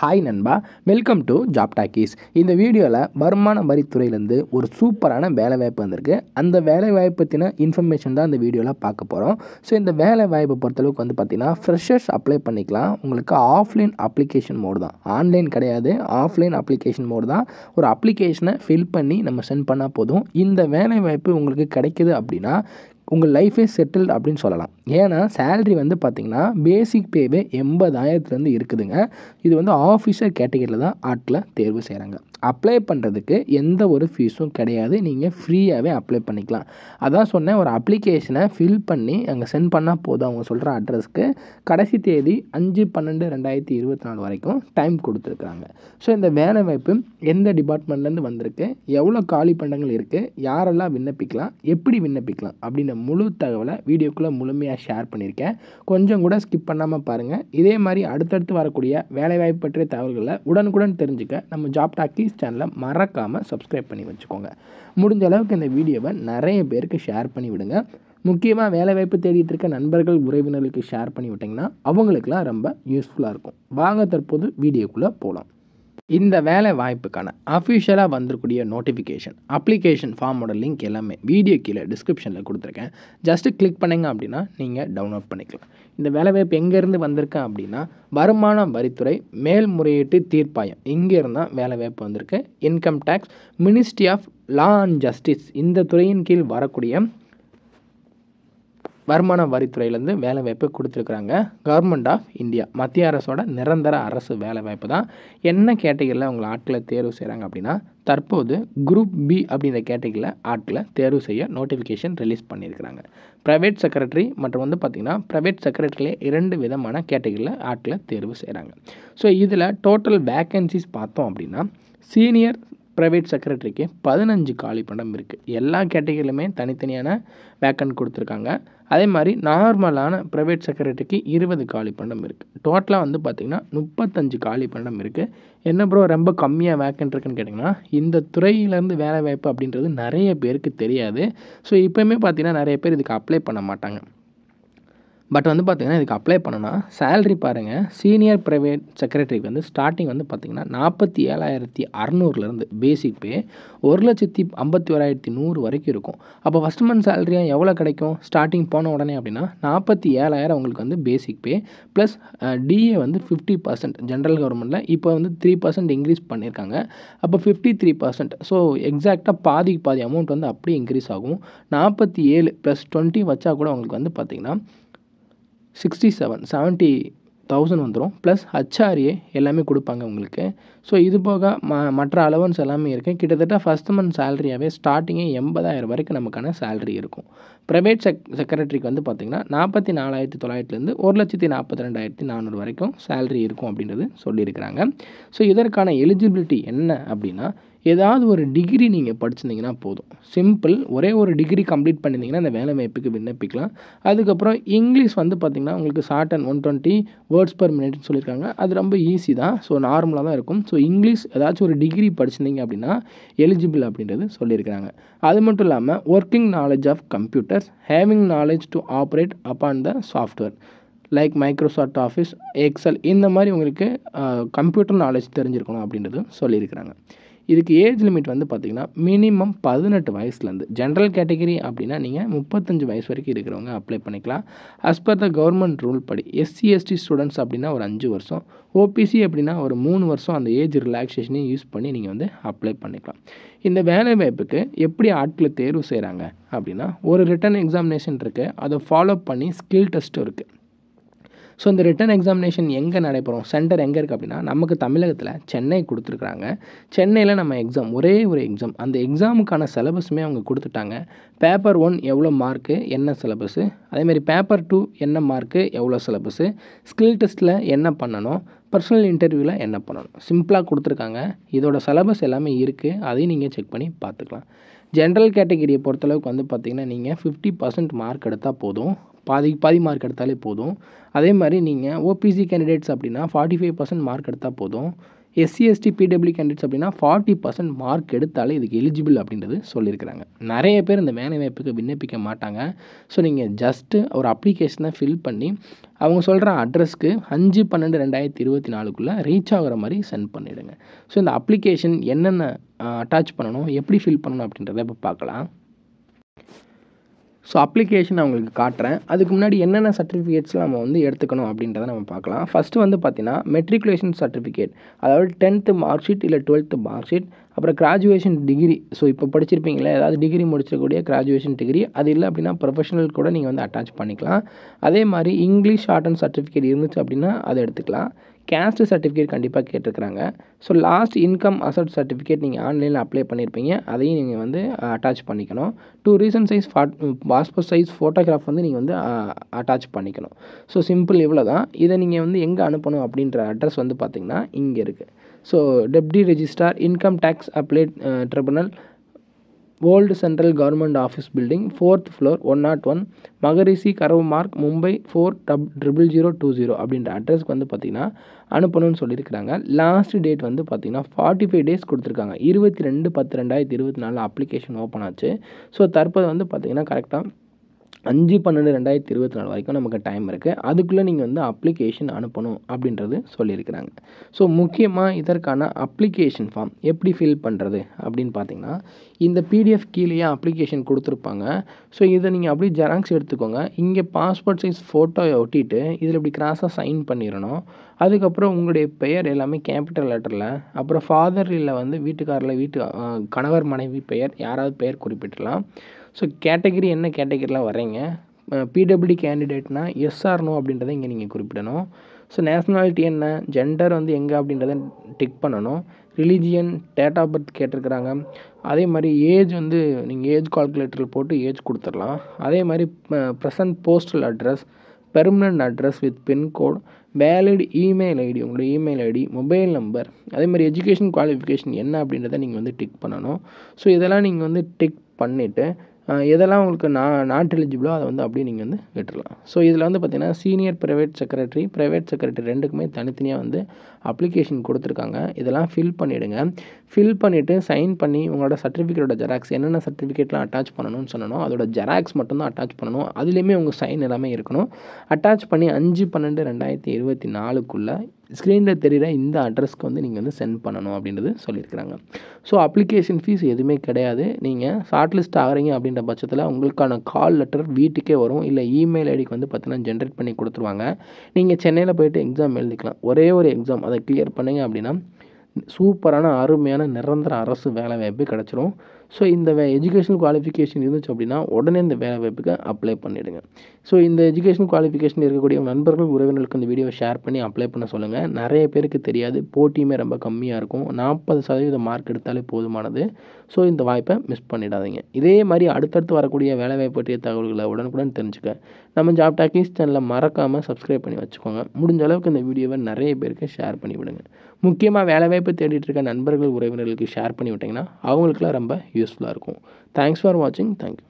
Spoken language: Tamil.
ஹாய் நண்பா, வெல்கம் டு ஜாப் டாக்கீஸ். இந்த வீடியோவில் வருமான வரித்துறையிலேருந்து ஒரு சூப்பரான வேலைவாய்ப்பு வந்திருக்கு. அந்த வேலைவாய்ப்பு பற்றின இன்ஃபர்மேஷன் தான் இந்த வீடியோவில் பார்க்க போகிறோம். ஸோ இந்த வேலைவாய்ப்பை பொறுத்தளவுக்கு வந்து பார்த்திங்கன்னா ஃப்ரெஷர்ஸ் அப்ளை பண்ணிக்கலாம். உங்களுக்கு ஆஃப்லைன் அப்ளிகேஷன் மோடு தான், ஆன்லைன் கிடையாது. ஆஃப்லைன் அப்ளிகேஷன் மோடு தான். ஒரு அப்ளிகேஷனை ஃபில் பண்ணி நம்ம சென்ட் பண்ணால் போதும். இந்த வேலைவாய்ப்பு உங்களுக்கு கிடைக்குது அப்படின்னா உங்கள் லைஃபே செட்டில்டு அப்படின்னு சொல்லலாம். ஏன்னா சேல்ரி வந்து பார்த்திங்கன்னா பேசிக் பேவே 80,000 இருக்குதுங்க. இது வந்து ஆஃபீஸர் கேட்டகரியில் தான் ஆட்களை தேர்வு செய்கிறாங்க. அப்ளை பண்ணுறதுக்கு எந்த ஒரு ஃபீஸும் கிடையாது. நீங்கள் ஃப்ரீயாகவே அப்ளை பண்ணிக்கலாம். அதான் சொன்னேன், ஒரு அப்ளிகேஷனை ஃபில் பண்ணி அங்கே சென்ட் பண்ணால் போதும். அவங்க சொல்கிற அட்ரஸ்க்கு கடைசி தேதி 5/12/2024 வரைக்கும் டைம் கொடுத்துருக்குறாங்க. ஸோ இந்த வேலைவாய்ப்பு எந்த டிபார்ட்மெண்ட்லேருந்து வந்திருக்கு, எவ்வளோ காலி பண்டங்கள் இருக்குது, யாரெல்லாம் விண்ணப்பிக்கலாம், எப்படி விண்ணப்பிக்கலாம் அப்படின்ற முழு தகவலை வீடியோக்குள்ளே முழுமையாக ஷேர் பண்ணியிருக்கேன். கொஞ்சம் கூட ஸ்கிப் பண்ணாமல் பாருங்கள். இதே மாதிரி அடுத்தடுத்து வரக்கூடிய வேலைவாய்ப்பு பற்றிய தகவல்களை உடனுக்குடன் தெரிஞ்சுக்க நம்ம ஜாப் டாக்கீஸ் சேனலை மறக்காமல் சப்ஸ்கிரைப் பண்ணி வச்சுக்கோங்க. முடிஞ்ச அளவுக்கு இந்த வீடியோவை நிறைய பேருக்கு ஷேர் பண்ணி விடுங்க. முக்கியமாக வேலைவாய்ப்பு தேடிட்டு இருக்க நண்பர்கள் உறவினர்களுக்கு ஷேர் பண்ணி விட்டிங்கன்னா அவங்களுக்குலாம் ரொம்ப யூஸ்ஃபுல்லாக இருக்கும். வாங்க தற்போது வீடியோக்குள்ளே போகலாம். இந்த வேலை வாய்ப்புக்கான அஃபிஷியலாக வந்திருக்கூடிய நோட்டிஃபிகேஷன், அப்ளிகேஷன் ஃபார்மோட லிங்க் எல்லாமே வீடியோ கீழே டிஸ்கிரிப்ஷனில் கொடுத்துருக்கேன். ஜஸ்ட்டு கிளிக் பண்ணிங்க அப்படின்னா நீங்கள் டவுன்லோட் பண்ணிக்கலாம். இந்த வேலைவாய்ப்பு எங்கேருந்து வந்திருக்கேன் அப்படின்னா வருமான வரித்துறை மேல்முறையீட்டு தீர்ப்பாயம், இங்கேருந்து தான் வேலைவாய்ப்பு வந்திருக்கு. Income tax, ministry of law and justice, இந்த துறையின் கீழ் வரக்கூடிய வருமான வரித்துறையிலேருந்து வேலைவாய்ப்பு கொடுத்துருக்குறாங்க. கவர்மெண்ட் ஆஃப் இந்தியா, மத்திய அரசோட நிரந்தர அரசு வேலைவாய்ப்பு தான். என்ன கேட்டகரியில் அவங்களை ஆட்களை தேர்வு செய்கிறாங்க அப்படின்னா தற்போது குரூப் பி அப்படின்ற கேட்டகரியில் ஆட்களை தேர்வு செய்ய நோட்டிஃபிகேஷன் ரிலீஸ் பண்ணியிருக்கிறாங்க. ப்ரைவேட் செக்ரட்டரி மற்றும் வந்து பார்த்திங்கன்னா ப்ரைவேட் செக்ரட்டரியிலே 2 விதமான கேட்டகரியில் ஆட்களை தேர்வு செய்கிறாங்க. ஸோ இதில் டோட்டல் வேக்கன்சிஸ் பார்த்தோம் அப்படின்னா சீனியர் ப்ரைவேட் செக்ரட்டரிக்கு 15 காலி பண்டம் இருக்குது. எல்லா கேட்டகரியிலுமே தனித்தனியான வேக்கன்ட் கொடுத்துருக்காங்க. அதே மாதிரி நார்மலான ப்ரைவேட் செக்ரட்டரிக்கு 20 காலி பண்டம் இருக்குது. டோட்டலாக வந்து பார்த்திங்கன்னா 35 காலி பண்டம் இருக்குது. என்ன ப்ரோ ரொம்ப கம்மியாக வேக்கன்ட் இருக்குன்னு கேட்டிங்கன்னா, இந்த துறையிலேருந்து வேலை வாய்ப்பு அப்படின்றது நிறைய பேருக்கு தெரியாது. ஸோ இப்போயுமே பார்த்திங்கன்னா நிறைய பேர் இதுக்கு அப்ளை பண்ண மாட்டாங்க. பட் வந்து பார்த்திங்கன்னா இதுக்கு அப்ளை பண்ணனா சேல்ரி பாருங்கள். சீனியர் ப்ரைவேட் செக்ரட்டரிக்கு வந்து ஸ்டார்டிங் வந்து பார்த்திங்கன்னா 47,600 பேசிக் பே 1,51,100 வரைக்கும் இருக்கும். அப்போ ஃபஸ்ட் மந்த் சேலரியாக எவ்வளோ கிடைக்கும் ஸ்டார்டிங் போன உடனே அப்படின்னா 47,000 உங்களுக்கு வந்து பேசிக் பே ப்ளஸ் டிஏ வந்து 50%. ஜென்ரல் கவர்மெண்ட்டில் இப்போ வந்து 3% இன்க்ரீஸ் பண்ணியிருக்காங்க. அப்போ 53%. ஸோ எக்ஸாக்டாக பாதிக்கு பாதி அமௌண்ட் வந்து அப்படியே இன்க்ரீஸ் ஆகும். 47 + 20 வச்சா கூட உங்களுக்கு வந்து பார்த்திங்கன்னா 70,000 வந்துடும். ப்ளஸ் ஹச்ஆர்ஏ எல்லாமே கொடுப்பாங்க உங்களுக்கு. ஸோ இது போக மற்ற அலவன்ஸ் எல்லாமே இருக்குது. கிட்டத்தட்ட ஃபஸ்ட் மந்த் சேலரியாகவே ஸ்டார்டிங்கே 80,000 வரைக்கும் நமக்கான சேலரி இருக்கும். ப்ரைவேட் செக்ரட்டரிக்கு வந்து பார்த்திங்கன்னா 44,900 1,42,400 வரைக்கும் சேலரி இருக்கும் அப்படின்றது சொல்லியிருக்கிறாங்க. ஸோ இதற்கான எலிஜிபிலிட்டி என்ன அப்படின்னா ஏதாவது ஒரு டிகிரி நீங்கள் படிச்சிருந்தீங்கன்னா போதும். சிம்பிள், ஒரே ஒரு டிகிரி கம்ப்ளீட் பண்ணியிருந்தீங்கன்னா அந்த வேலை வாய்ப்புக்கு விண்ணப்பிக்கலாம். அதுக்கப்புறம் இங்கிலீஷ் வந்து பார்த்திங்கன்னா உங்களுக்கு ஷார்ட் அண்ட் 120 வேர்ட்ஸ் பர் மினிட்னு சொல்லியிருக்காங்க. அது ரொம்ப ஈஸி தான். ஸோ நார்மலாக தான் இருக்கும். ஸோ இங்கிலீஷ் ஏதாச்சும் ஒரு டிகிரி படிச்சிருந்தீங்க அப்படின்னா எலிஜிபிள் அப்படின்றது சொல்லியிருக்கிறாங்க. அது மட்டும் இல்லாமல் working knowledge of computers, having knowledge to operate upon the software like Microsoft Office, Excel, இந்த மாதிரி உங்களுக்கு கம்ப்யூட்டர் நாலேஜ் தெரிஞ்சிருக்கணும் அப்படின்றது சொல்லியிருக்கிறாங்க. இதுக்கு ஏஜ் லிமிட் வந்து பார்த்திங்கன்னா மினிமம் 18 வயசுலேருந்து, ஜென்ரல் கேட்டகரி அப்படின்னா நீங்கள் 35 வயசு வரைக்கும் இருக்கிறவங்க அப்ளை பண்ணிக்கலாம். As per the government rule படி SC/ST ஸ்டூடெண்ட்ஸ் அப்படின்னா ஒரு 5 வருஷம், OPC அப்படின்னா ஒரு 3 வருஷம் அந்த ஏஜ் ரிலாக்ஸேஷனையும் யூஸ் பண்ணி நீங்கள் வந்து அப்ளை பண்ணிக்கலாம். இந்த வேலை வாய்ப்புக்கு எப்படி ஆட்களை தேர்வு செய்கிறாங்க அப்படின்னா ஒரு ரிட்டன் எக்ஸாமினேஷன் இருக்குது. அதை ஃபாலோ பண்ணி ஸ்கில் டெஸ்ட்டும் இருக்குது. ஸோ இந்த ரிட்டன் எக்ஸாமினேஷன் எங்கே நடைபெறும், சென்டர் எங்கே இருக்குது அப்படின்னா நமக்கு தமிழகத்தில் சென்னை கொடுத்துருக்குறாங்க. சென்னையில் நம்ம எக்ஸாம், ஒரே ஒரு எக்ஸாம், அந்த எக்ஸாமுக்கான சிலபஸுமே அவங்க கொடுத்துட்டாங்க. பேப்பர் 1 எவ்வளோ மார்க்கு, என்ன சிலபஸு, அதேமாதிரி பேப்பர் 2 என்ன மார்க்கு, எவ்வளோ சிலபஸு, ஸ்கில் டெஸ்ட்டில் என்ன பண்ணணும், பர்சனல் இன்டர்வியூவில் என்ன பண்ணணும், சிம்பிளாக கொடுத்துருக்காங்க. இதோட சிலபஸ் எல்லாமே இருக்குது. அதையும் நீங்கள் செக் பண்ணி பார்த்துக்கலாம். ஜென்ரல் கேட்டகிரியை பொறுத்தளவுக்கு வந்து பார்த்திங்கன்னா நீங்கள் 50% மார்க் எடுத்தால் போதும். பாதி மார்க் எடுத்தாலே போதும். அதே மாதிரி நீங்கள் ஓபிசி கேண்டிடேட்ஸ் அப்படின்னா 45% மார்க் எடுத்தால் போதும். எஸ்சி எஸ்டி பிடபிள்யூ கேண்டிடேட்ஸ் அப்படின்னா 40% மார்க் எடுத்தாலே இதுக்கு எலிஜிபிள் அப்படின்றது சொல்லியிருக்கிறாங்க. நிறைய பேர் இந்த வேலைவாய்ப்புக்கு விண்ணப்பிக்க மாட்டாங்க. ஸோ நீங்கள் ஜஸ்ட்டு ஒரு அப்ளிகேஷனை ஃபில் பண்ணி அவங்க சொல்கிற அட்ரஸ்க்கு 5/12/2024 ரீச் ஆகிற மாதிரி சென்ட் பண்ணிவிடுங்க. ஸோ இந்த அப்ளிகேஷன் என்னென்ன அட்டாச் பண்ணணும், எப்படி ஃபில் பண்ணணும் அப்படின்றத இப்போ பார்க்கலாம். ஸோ அப்ளிகேஷன் அவங்களுக்கு காட்டுறேன். அதுக்கு முன்னாடி என்னென்ன சர்டிஃபிகேட்ஸ்லாம் நம்ம வந்து எடுத்துக்கணும் அப்படின்றத நம்ம பார்க்கலாம். ஃபஸ்ட்டு வந்து பார்த்தீங்கன்னா மெட்ரிகுலேஷன் சர்டிஃபிகேட், அதாவது 10th மார்க் ஷீட் இல்லை 12th மார்க் ஷீட், அப்புறம் கிராஜுவேஷன் டிகிரி. ஸோ இப்போ படிச்சிருப்பீங்களே, ஏதாவது டிகிரி முடிச்சிருக்கக்கூடிய கிராஜுவேஷன் டிகிரி, அது இல்லை அப்படின்னா ப்ரொஃபஷனல் கூட நீங்கள் வந்து அட்டாச் பண்ணிக்கலாம். அதே மாதிரி இங்கிலீஷ் ஷார்ட் அண்ட் சர்டிஃபிகேட் இருந்துச்சு அப்படின்னா அதை எடுத்துக்கலாம். கேஸ்ட் சர்டிஃபிகேட் கண்டிப்பாக கேட்டிருக்கிறாங்க. So last income asset certificate நீங்கள் ஆன்லைனில் அப்ளை பண்ணியிருப்பீங்க, அதையும் நீங்கள் வந்து அட்டாச் பண்ணிக்கணும். 2 recent size passport size photograph வந்து நீங்கள் வந்து அட்டாச் பண்ணிக்கணும். ஸோ சிம்பிள் இவ்வளோ தான். இதை நீங்கள் வந்து எங்கே அனுப்பணும் அப்படின்ற அட்ரஸ் வந்து பார்த்திங்கன்னா இங்கே இருக்குது. So deputy registrar, income tax appellate tribunal, old central government office building, 4th floor 101, Maharishi Karve Marg, Mumbai 400020 அப்படின்ற அட்ரஸ்க்கு வந்து பார்த்திங்கன்னா அனுப்பணும்னு சொல்லியிருக்கிறாங்க. லாஸ்ட் டேட் வந்து பார்த்திங்கன்னா 45 days கொடுத்துருக்காங்க. 22/10/2024 அப்ளிகேஷன் ஓப்பன் ஆச்சு. ஸோ தற்போது வந்து பார்த்திங்கன்னா கரெக்டாக 5/12/2024 வரைக்கும் நமக்கு டைம் இருக்குது. அதுக்குள்ளே நீங்கள் வந்து அப்ளிகேஷன் அனுப்பணும் அப்படின்றது சொல்லியிருக்கிறாங்க. ஸோ முக்கியமாக இதற்கான அப்ளிகேஷன் ஃபார்ம் எப்படி ஃபில் பண்ணுறது அப்படின்னு பார்த்தீங்கன்னா, இந்த பிடிஎஃப் கீழேயே அப்ளிகேஷன் கொடுத்துருப்பாங்க. ஸோ இதை நீங்கள் அப்படியே ஜெராக்ஸ் எடுத்துக்கோங்க. இங்கே பாஸ்போர்ட் சைஸ் ஃபோட்டோவை ஒட்டிட்டு இதில் இப்படி கிராஸாக சைன் பண்ணிடணும். அதுக்கப்புறம் உங்களுடைய பெயர் எல்லாமே கேபிட்டல் லெட்டரில், அப்புறம் ஃபாதர் இல்லை வந்து வீட்டுக்காரில் கணவர் மனைவி பெயர் யாராவது பெயர் குறிப்பிட்டுலாம். ஸோ கேட்டகிரி என்ன கேட்டகிரியில் வர்றீங்க, பிடபிள்யூ கேண்டிடேட்னா எஸ் ஆர் நோ அப்படின்றத இங்கே நீங்கள் குறிப்பிடணும். ஸோ நேஷ்னாலிட்டி என்ன, ஜெண்டர் வந்து எங்கே அப்படின்றத டிக் பண்ணணும். ரிலீஜியன், டேட் ஆஃப் பர்த் கேட்டிருக்கிறாங்க. அதே மாதிரி ஏஜ் வந்து நீங்கள் ஏஜ் கால்குலேட்டரில் போட்டு ஏஜ் கொடுத்துடலாம். அதே மாதிரி present postal address, permanent address with pincode, valid email ID, உங்களோட இமெயில் ஐடி, மொபைல் நம்பர், அதே மாதிரி எஜுகேஷன் குவாலிஃபிகேஷன் என்ன அப்படின்றத நீங்கள் வந்து டிக் பண்ணணும். ஸோ இதெல்லாம் நீங்கள் வந்து டிக் பண்ணிவிட்டு எதெல்லாம் உங்களுக்கு நாட் எலிஜிபிளோ அதை வந்து அப்படியே நீங்கள் வந்து விட்டுடலாம். ஸோ இதில் வந்து பார்த்திங்கன்னா சீனியர் ப்ரைவேட் செக்ரட்டரி ரெண்டுக்குமே தனித்தனியாக வந்து அப்ளிகேஷன் கொடுத்துருக்காங்க. இதெல்லாம் ஃபில் பண்ணிவிடுங்க. ஃபில் பண்ணிவிட்டு சைன் பண்ணி உங்களோட சர்டிஃபிகேட்டோட ஜெராக்ஸ், என்னென்ன சர்டிஃபிகேட்லாம் அட்டாச் பண்ணணும்னு சொன்னணும் அதோட ஜெராக்ஸ் மட்டும்தான் அட்டாச் பண்ணணும். அதுலேயுமே உங்கள் சைன் எல்லாமே இருக்கணும். அட்டாச் பண்ணி 5/12/2024 ஸ்க்ரீனில் தெரிகிற இந்த அட்ரஸ்க்கு வந்து நீங்கள் வந்து சென்ட் பண்ணணும் அப்படின்றது சொல்லியிருக்கிறாங்க. ஸோ அப்ளிகேஷன் ஃபீஸ் எதுவுமே கிடையாது. நீங்கள் ஷார்ட் லிஸ்ட் ஆகிறீங்க அப்படின்ற பட்சத்தில் உங்களுக்கான கால் லெட்டர் வீட்டுக்கே வரும். இல்லை இமெயில் ஐடிக்கு வந்து பார்த்தீங்கன்னா ஜென்ரேட் பண்ணி கொடுத்துருவாங்க. நீங்கள் சென்னையில் போய்ட்டு எக்ஸாம் எழுதிக்கலாம். ஒரே ஒரு எக்ஸாம், அதை கிளியர் பண்ணிங்க அப்படின்னா சூப்பரான அருமையான நிரந்தர அரசு வேலைவாய்ப்பு கிடச்சிரும். ஸோ இந்த எஜுகேஷனல் குவாலிஃபிகேஷன் இருந்துச்சு அப்படின்னா உடனே இந்த வேலைவாய்ப்புக்கு அப்ளை பண்ணிவிடுங்க. ஸோ இந்த எஜுகேஷன் குவாலிஃபிகேஷன் இருக்கக்கூடிய நண்பர்கள் உறவினர்களுக்கு இந்த வீடியோ ஷேர் பண்ணி அப்ளை பண்ண சொல்லுங்கள். நிறைய பேருக்கு தெரியாது, போட்டியுமே ரொம்ப கம்மியாக இருக்கும். 40% மார்க் எடுத்தாலே போதுமானது. ஸோ இந்த வாய்ப்பை மிஸ் பண்ணிடாதீங்க. இதே மாதிரி அடுத்தடுத்து வரக்கூடிய வேலைவாய்ப்பு பற்றிய தகவல்களை உடனுக்குடன் தெரிஞ்சுக்க நம்ம ஜாப் டாக்கீஸ் சேனலை மறக்காமல் சப்ஸ்கிரைப் பண்ணி வச்சுக்கோங்க. முடிஞ்ச அளவுக்கு இந்த வீடியோவை நிறைய பேருக்கு ஷேர் பண்ணி விடுங்க. முக்கியமாக வேலைவாய்ப்பு தேடிட்டு இருக்க நண்பர்கள் உறவினர்களுக்கு ஷேர் பண்ணி விட்டிங்கன்னா அவங்களுக்குலாம் ரொம்ப யூஸ்ஃபுல்லாக இருக்கும். தேங்க்ஸ் ஃபார் வாட்சிங். தேங்க்யூ.